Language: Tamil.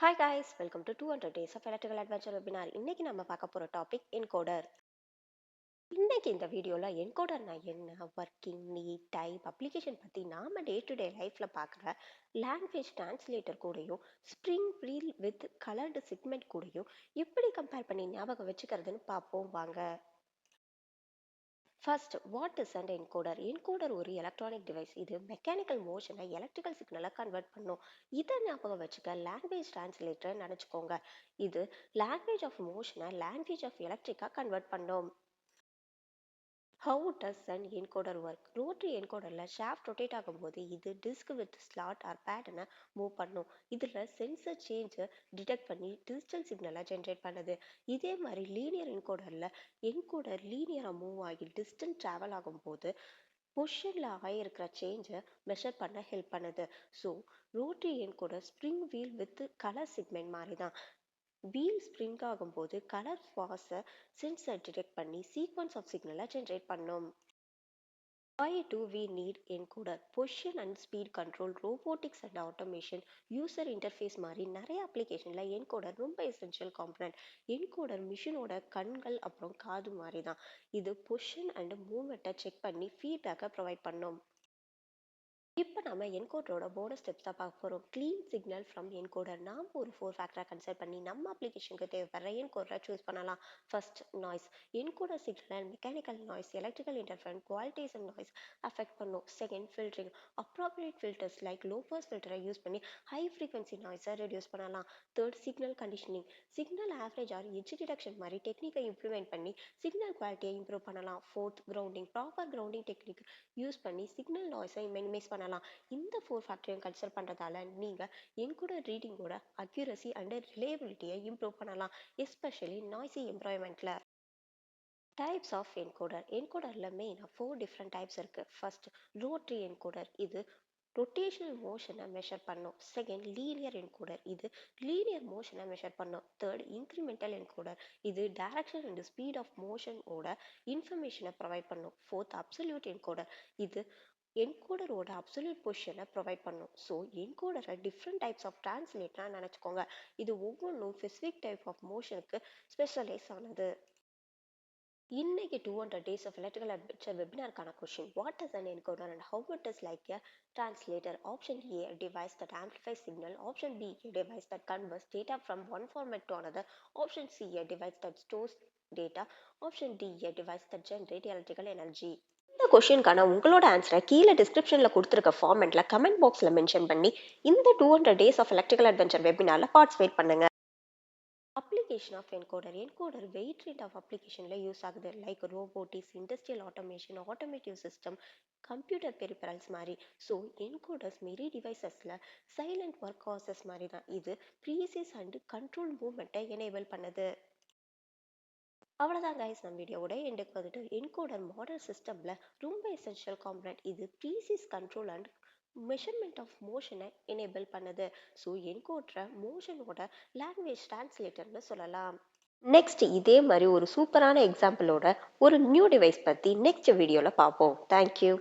Hi guys, welcome to 200 Days of Electrical Adventure webinar. இன்னைக்கு நம்ம பார்க்க போற டாபிக் என்கோடர். இன்னைக்கு இந்த வீடியோல என்கோடர்னா என்ன, ஒர்க்கிங், நீட், டைப், அப்ளிகேஷன் பத்தி நாம டே டு டே லைஃப்ல பார்க்குற லாங்குவேஜ் டிரான்ஸ்லேட்டர் கூடயும் spring wheel with coloured segment கூடயும் எப்படி கம்பேர் பண்ணி ஞாபகம் வச்சுக்கிறதுன்னு பார்ப்போம் வாங்க. First, what is an encoder? Encoder ஒரு எலக்ட்ரானிக் டிவைஸ். இது மெக்கானிக்கல் மோஷனை எலக்ட்ரிக்கல் சிக்னலை கன்வெர்ட் பண்ணும். இதை ஞாபகம் வச்சுக்க லாங்குவேஜ் டிரான்ஸ்லேட்டர் நினச்சிக்கோங்க. இது லாங்குவேஜ் ஆஃப் மோஷனை லாங்குவேஜ் ஆஃப் எலக்ட்ரிக்காக கன்வெர்ட் பண்ணும். How does an encoder work? Rotary என்கோடர்ல ஷாஃப்ட் ரொட்டேட் ஆகும்போது இது டிஸ்க் வித் ஸ்லாட் ஆர் பேட்டர்னை மூவ் பண்ணும். இதுல சென்சர் சேஞ்சை டிடெக்ட் பண்ணி டிஜிட்டல் சிக்னலை ஜென்ரேட் பண்ணுது. இதே மாதிரி லீனியர் என்கோடர் லீனியரா மூவ் ஆகி டிஸ்டன்ஸ் டிராவல் ஆகும்போது பொசிஷன்ல ஆயிருக்கிற சேஞ்சை மெஷர் பண்ண ஹெல்ப் பண்ணுது. So rotary encoder spring wheel with colour segment மாதிரி தான். வீல் ஸ்ப்ரிங் ஆகும்போது கலர் ஃபாஸை சென்சர் டிடெக்ட் பண்ணி சீக்வன்ஸ் ஆஃப் சிக்னலை ஜென்ரேட் பண்ணும். Why do we need encoder? Position and speed control, robotics and automation, user interface மாதிரி நிறைய அப்ளிகேஷன்ல என்கோடர் ரொம்ப எசென்ஷியல் காம்பனன்ட். என்கோடர் மிஷினோட கண்கள் அப்புறம் காது மாதிரி தான். இது பொசிஷன் அண்ட் மூவ்மெண்ட்டை செக் பண்ணி ஃபீட்பேக்கை ப்ரொவைட் பண்ணும். இப்போ நம்ம என்கோடரோட போனஸ் ஸ்டெப்ஸ் தான் பார்க்க போகிறோம். Clean signal from encoder. நாம் ஒரு 4 ஃபேக்டரை கன்சிடர் பண்ணி நம்ம அப்ளிகேஷனுக்கு தேவைப்படுற என்கோடரை சூஸ் பண்ணலாம். First, noise. Encoder signal mechanical noise, electrical interference, qualities and noise affect பண்ணும். Second, filtering. Appropriate filters like low pass ஃபில்டரை யூஸ் பண்ணி ஹை ஃப்ரீக்வன்சி நாய்ஸை ரெடியூஸ் பண்ணலாம். Third, signal conditioning. Signal average or edge detection மாதிரி டெக்னிக்கை இம்ப்ளிமெண்ட் பண்ணி சிக்னல் குவாலிட்டியை இம்ப்ரூவ் பண்ணலாம். Fourth, grounding. Proper grounding technique use பண்ணி சிக்னல் நாய்ஸை மினிமைஸ் பண்ணலாம். இந்த 4 ஃபேக்டரையும் கன்சிடர் பண்றதால நீங்க என்கோடர் ரீடிங்கோட அக்யூரசி அண்ட் ரிலையபிலிட்டியை இம்ப்ரூவ் பண்ணலாம், எஸ்பெஷலி நாய்ஸி என்வரான்மெண்ட்ல. Types of encoder. என்கோடர்ல மெயினாக 4 டிஃப்ரெண்ட் டைப்ஸ் இருக்கு. First, rotary encoder. இது ரொட்டேஷனல் மோஷனை மெஷர் பண்ணும். Second, linear encoder. இது லீனியர் மோஷனை மெஷர் பண்ணும். Third, incremental encoder. இது டைரக்ஷன் அண்ட் ஸ்பீட் ஆஃப் மோஷனோட இன்ஃபர்மேஷனை ப்ரொவைட் பண்ணும். Fourth, absolute encoder. இது என்கோடரோட அப்சல்யூட் பொசிஷனை ப்ரொவைட் பண்ணும். ஸோ என்கோடரை டிஃப்ரெண்ட் டைப்ஸ் ஆஃப் டிரான்ஸ்லேட்டராக நினச்சிக்கோங்க. இது ஒவ்வொன்றும் ஸ்பெசிஃபிக் டைப் ஆஃப் மோஷனுக்கு ஸ்பெஷலைஸ் ஆனது. இன்னைக்கு 200 Days of Electrical Adventure வெபினாருக்கான question, what is an encoder and how it is like a translator? Option A, device that amplifies signal. Option B, a device that converts data from one format to another. Option C, a device that stores data. Option D, a device that generates electrical energy. இந்த கொஷினுக்கான உங்களோட ஆன்சரை கீழே டிஸ்கிரிப்ஷன்ல கொடுத்துருக்க ஃபார்மெட்ல கமெண்ட் பாக்ஸ்ல மென்ஷன் பண்ணி இந்த 200 Days of Electrical Adventure வெபினார்ல பார்ட்டிசிபேட் பண்ணுங்க. Application of encoder. Encoder wide rate of அப்ளிகேஷன்ல யூஸ் ஆகுது, like robotics, industrial automation, automotive system, computer peripherals மாதிரி. ஸோ என்கோடர்ஸ் மெரி டிவைசஸ்ல சைலண்ட் ஒர்க் ப்ராசஸ் மாதிரி தான். இது ப்ரீசிஸ் அண்ட் கண்ட்ரோல் மூவ்மெண்ட்டை எனேபிள் பண்ணுது. அவ்வளோதான் கைஸ், நம்ம வீடியோவோட எண்டுக்கு வந்துட்டு. என்கோடர் மாடல் சிஸ்டம்ல ரொம்ப எசென்ஷியல் காம்பனன்ட். இது precise control and measurement of மோஷனை எனேபிள் பண்ணுது. ஸோ என்கோடரை மோஷனோட லாங்குவேஜ் டிரான்ஸ்லேட்டர்னு சொல்லலாம். நெக்ஸ்ட் இதே மாதிரி ஒரு சூப்பரான எக்ஸாம்பிளோட ஒரு நியூ டிவைஸ் பற்றி நெக்ஸ்ட் வீடியோவில் பார்ப்போம். தேங்க்யூ.